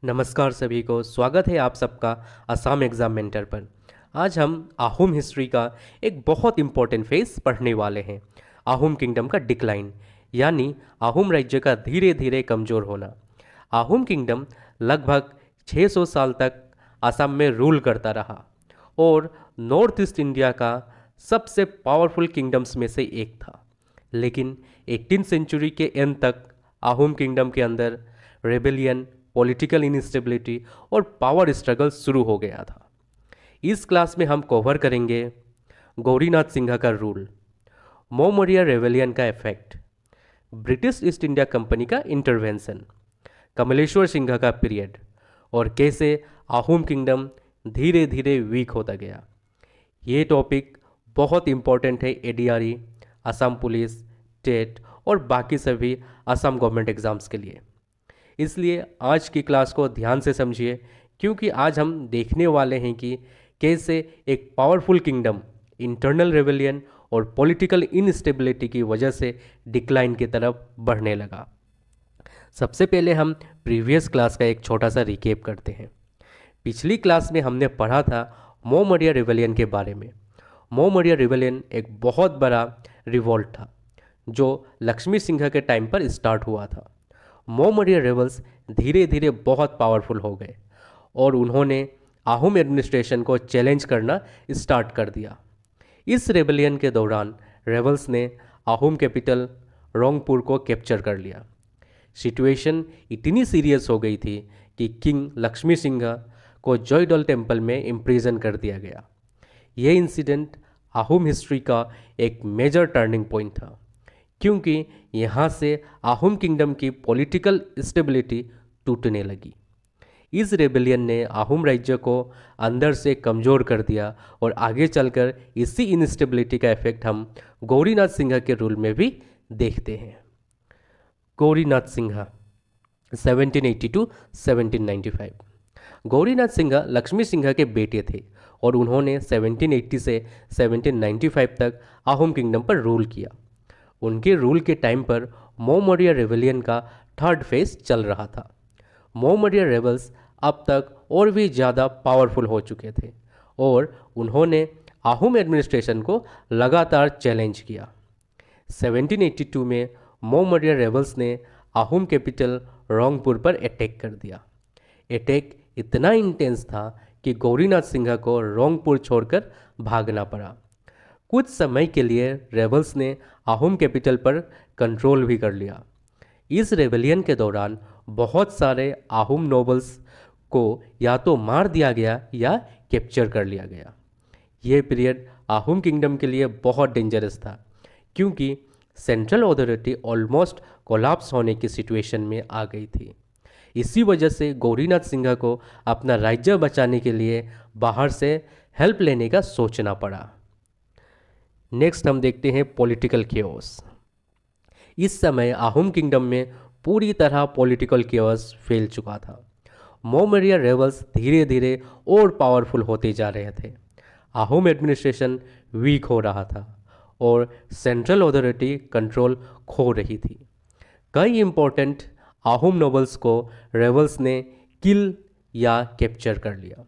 नमस्कार सभी को, स्वागत है आप सबका असम एग्ज़ाम मेंटर पर। आज हम आहूम हिस्ट्री का एक बहुत इम्पोर्टेंट फेज पढ़ने वाले हैं। आहूम किंगडम का डिक्लाइन, यानी आहूम राज्य का धीरे धीरे कमज़ोर होना। आहूम किंगडम लगभग 600 साल तक असम में रूल करता रहा और नॉर्थ ईस्ट इंडिया का सबसे पावरफुल किंगडम्स में से एक था। लेकिन 18th सेंचुरी के एंड तक आहूम किंगडम के अंदर रेबेलियन, पॉलिटिकल इनस्टेबिलिटी और पावर स्ट्रगल शुरू हो गया था। इस क्लास में हम कवर करेंगे गौरीनाथ सिंघा का रूल, मोमोरिया रेवेलियन का effect, British east India company का इंटरवेंशन, कमलेश्वर सिंघा का पीरियड और कैसे आहूम किंगडम धीरे धीरे वीक होता गया। ये टॉपिक बहुत इम्पॉर्टेंट है एडीआरई, असम पुलिस, टेट और बाकी सभी असम गवर्नमेंट एग्ज़ाम्स के लिए। इसलिए आज की क्लास को ध्यान से समझिए, क्योंकि आज हम देखने वाले हैं कि कैसे एक पावरफुल किंगडम इंटरनल रेवेलियन और पॉलिटिकल इनस्टेबिलिटी की वजह से डिक्लाइन की तरफ बढ़ने लगा। सबसे पहले हम प्रीवियस क्लास का एक छोटा सा रिकेप करते हैं। पिछली क्लास में हमने पढ़ा था मोमोरिया रिवेलियन के बारे में। मोमोरिया रिवेलियन एक बहुत बड़ा रिवॉल्ट था जो लक्ष्मी सिंघा के टाइम पर स्टार्ट हुआ था। मोमोरिया रेबल्स धीरे धीरे बहुत पावरफुल हो गए और उन्होंने आहूम एडमिनिस्ट्रेशन को चैलेंज करना स्टार्ट कर दिया। इस रेबेलियन के दौरान रेबल्स ने आहूम कैपिटल रोंगपुर को कैप्चर कर लिया। सिचुएशन इतनी सीरियस हो गई थी कि किंग लक्ष्मी सिंघा को जॉयडोल टेम्पल में इम्प्रिजन कर दिया गया। यह इंसिडेंट आहूम हिस्ट्री का एक मेजर टर्निंग पॉइंट था, क्योंकि यहाँ से आहूम किंगडम की पॉलिटिकल स्टेबिलिटी टूटने लगी। इस रेबेलियन ने आहूम राज्य को अंदर से कमज़ोर कर दिया और आगे चलकर इसी इनस्टेबिलिटी का इफेक्ट हम गौरीनाथ सिंघा के रूल में भी देखते हैं। गौरीनाथ सिंघा 1780-1795। गौरीनाथ सिंघा लक्ष्मी सिंघा के बेटे थे और उन्होंने 1780 से 1795 तक आहूम किंगडम पर रूल किया। उनके रूल के टाइम पर मोमोरिया रेवेलियन का थर्ड फेज चल रहा था। मोमोरिया रेबल्स अब तक और भी ज़्यादा पावरफुल हो चुके थे और उन्होंने आहूम एडमिनिस्ट्रेशन को लगातार चैलेंज किया। 1782 में मोमोरिया रेबल्स ने आहूम कैपिटल रोंगपुर पर अटैक कर दिया। अटैक इतना इंटेंस था कि गौरीनाथ सिंघा को रोंगपुर छोड़कर भागना पड़ा। कुछ समय के लिए रेबल्स ने आहूम कैपिटल पर कंट्रोल भी कर लिया। इस रेबेलियन के दौरान बहुत सारे आहूम नोबल्स को या तो मार दिया गया या कैप्चर कर लिया गया। यह पीरियड आहूम किंगडम के लिए बहुत डेंजरस था, क्योंकि सेंट्रल अथॉरिटी ऑलमोस्ट कोलैप्स होने की सिचुएशन में आ गई थी। इसी वजह से गौरीनाथ सिंघा को अपना राज्य बचाने के लिए बाहर से हेल्प लेने का सोचना पड़ा। नेक्स्ट हम देखते हैं पॉलिटिकल केओस। इस समय आहूम किंगडम में पूरी तरह पॉलिटिकल केओस फैल चुका था। मोमोरिया रेबल्स धीरे धीरे और पावरफुल होते जा रहे थे। आहूम एडमिनिस्ट्रेशन वीक हो रहा था और सेंट्रल अथॉरिटी कंट्रोल खो रही थी। कई इंपॉर्टेंट आहूम नोबल्स को रेबल्स ने किल या कैप्चर कर लिया।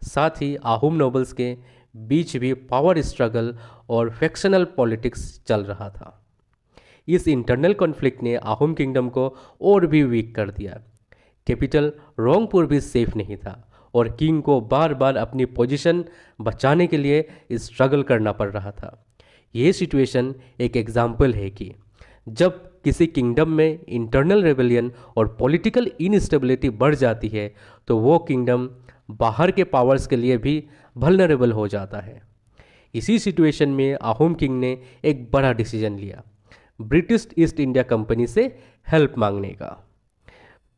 साथ ही आहूम नोबल्स के बीच भी पावर स्ट्रगल और फैक्शनल पॉलिटिक्स चल रहा था। इस इंटरनल कॉन्फ्लिक्ट ने आहूम किंगडम को और भी वीक कर दिया। कैपिटल रोंगपुर भी सेफ नहीं था और किंग को बार बार अपनी पोजीशन बचाने के लिए स्ट्रगल करना पड़ रहा था। ये सिचुएशन एक एग्जाम्पल है कि जब किसी किंगडम में इंटरनल रेबेलियन और पॉलिटिकल इनस्टेबिलिटी बढ़ जाती है तो वो किंगडम बाहर के पावर्स के लिए भी वल्नरेबल हो जाता है। इसी सिचुएशन में आहूम किंग ने एक बड़ा डिसीजन लिया, ब्रिटिश ईस्ट इंडिया कंपनी से हेल्प मांगने का।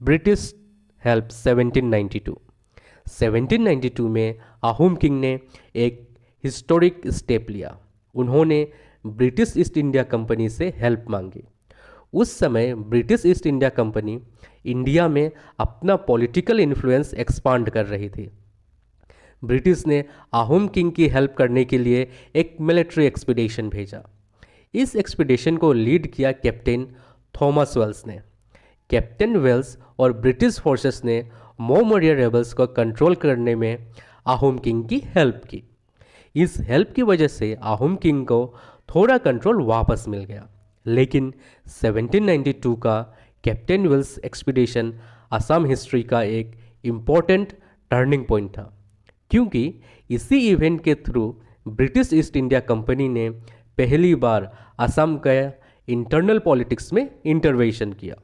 ब्रिटिश हेल्प 1792 में आहूम किंग ने एक हिस्टोरिक स्टेप लिया। उन्होंने ब्रिटिश ईस्ट इंडिया कंपनी से हेल्प मांगी। उस समय British east India company India में अपना पॉलिटिकल इन्फ्लुएंस एक्सपांड कर रही थी। ब्रिटिश ने आहूम किंग की हेल्प करने के लिए एक मिलिट्री एक्सपीडिशन भेजा। इस एक्सपीडिशन को लीड किया कैप्टन थॉमस वेल्स ने। कैप्टन वेल्स और ब्रिटिश फोर्सेस ने मोमोरिया रेबल्स को कंट्रोल करने में आहोम किंग की हेल्प की। इस हेल्प की वजह से आहोम किंग को थोड़ा कंट्रोल वापस मिल गया। लेकिन 1792 का captain Wills expedition Assam history का एक इम्पॉर्टेंट टर्निंग पॉइंट था, क्योंकि इसी इवेंट के through British east India company ने पहली बार असम का इंटरनल पॉलिटिक्स में इंटरवेंशन किया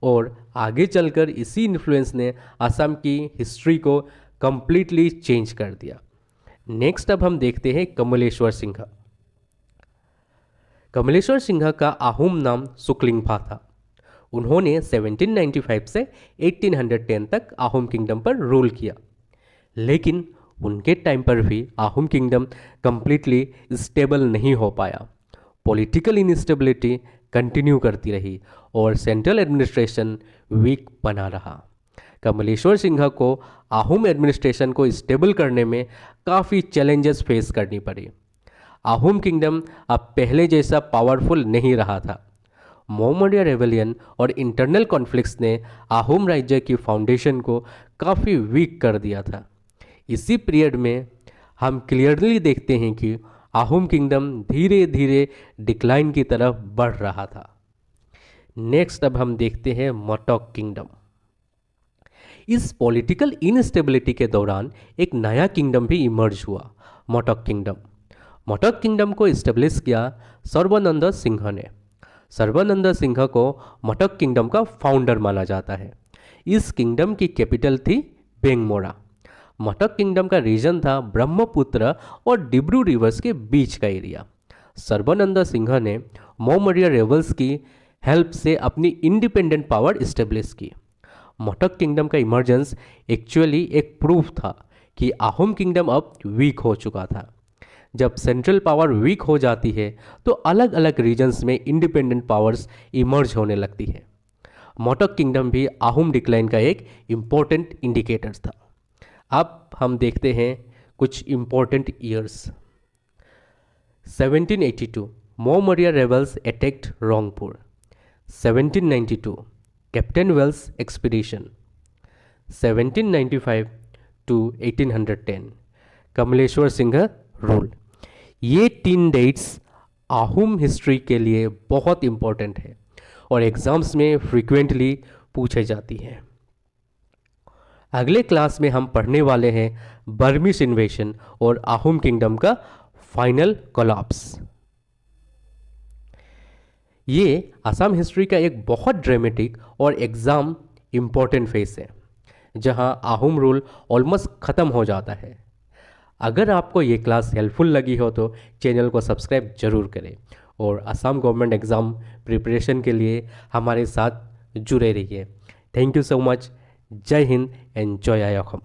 और आगे चलकर इसी इन्फ्लुएंस ने असम की हिस्ट्री को कंप्लीटली चेंज कर दिया। नेक्स्ट अब हम देखते हैं कमलेश्वर सिंघा। कमलेश्वर सिंघा का आहोम नाम सुक्लिंगफा था। उन्होंने 1795 से 1810 तक आहोम किंगडम पर रूल किया, लेकिन उनके टाइम पर भी आहोम किंगडम कंप्लीटली स्टेबल नहीं हो पाया। पॉलिटिकल इनस्टेबिलिटी कंटिन्यू करती रही और सेंट्रल एडमिनिस्ट्रेशन वीक बना रहा। कमलेश्वर सिंघा को आहोम एडमिनिस्ट्रेशन को स्टेबल करने में काफ़ी चैलेंजेस फेस करनी पड़ी। आहोम किंगडम अब पहले जैसा पावरफुल नहीं रहा था। मोमोरिया रेवेलियन और इंटरनल कॉन्फ्लिक्ट्स ने आहोम राज्य की फाउंडेशन को काफ़ी वीक कर दिया था। इसी पीरियड में हम क्लियरली देखते हैं कि आहोम किंगडम धीरे धीरे डिक्लाइन की तरफ बढ़ रहा था। नेक्स्ट अब हम देखते हैं मोटोक किंगडम। इस पॉलिटिकल इनस्टेबिलिटी के दौरान एक नया किंगडम भी इमर्ज हुआ, मोटोक किंगडम। मोटोक किंगडम को इस्टेब्लिश किया सर्बानंद सिंह ने। सर्बानंद सिंह को मोटोक किंगडम का फाउंडर माना जाता है। इस किंगडम की कैपिटल थी बेंगमोरा। मोटोक किंगडम का रीजन था ब्रह्मपुत्र और डिब्रू रिवर्स के बीच का एरिया। सर्बानंद सिंह ने मोमोरिया रेबल्स की हेल्प से अपनी इंडिपेंडेंट पावर इस्टेब्लिश की। मोटोक किंगडम का इमर्जेंस एक्चुअली एक प्रूफ था कि आहोम किंगडम अब वीक हो चुका था। जब सेंट्रल पावर वीक हो जाती है तो अलग अलग रीजन्स में इंडिपेंडेंट पावर्स इमर्ज होने लगती है। मोटोक किंगडम भी आहोम डिक्लाइन का एक इम्पोर्टेंट इंडिकेटर था। अब हम देखते हैं कुछ important years. 1782 Moamoria rebels attacked Rongpur. 1792 captain Welsh expedition. 1795 to 1810 Kamaleswar Singh rule. ये 3 डेट्स आहोम हिस्ट्री के लिए बहुत इम्पोर्टेंट है और एग्ज़ाम्स में फ्रीक्वेंटली पूछे जाती हैं। अगले क्लास में हम पढ़ने वाले हैं बर्मिश इन्वेशन और आहोम किंगडम का फाइनल कोलैप्स। ये असम हिस्ट्री का एक बहुत ड्रामेटिक और एग्ज़ाम इम्पोर्टेंट फेस है, जहां आहोम रूल ऑलमोस्ट ख़त्म हो जाता है। अगर आपको ये क्लास हेल्पफुल लगी हो तो चैनल को सब्सक्राइब जरूर करें और असम गवर्नमेंट एग्ज़ाम प्रिपरेशन के लिए हमारे साथ जुड़े रहिए। Thank you so much. जय हिंद एंड जय आयोखम।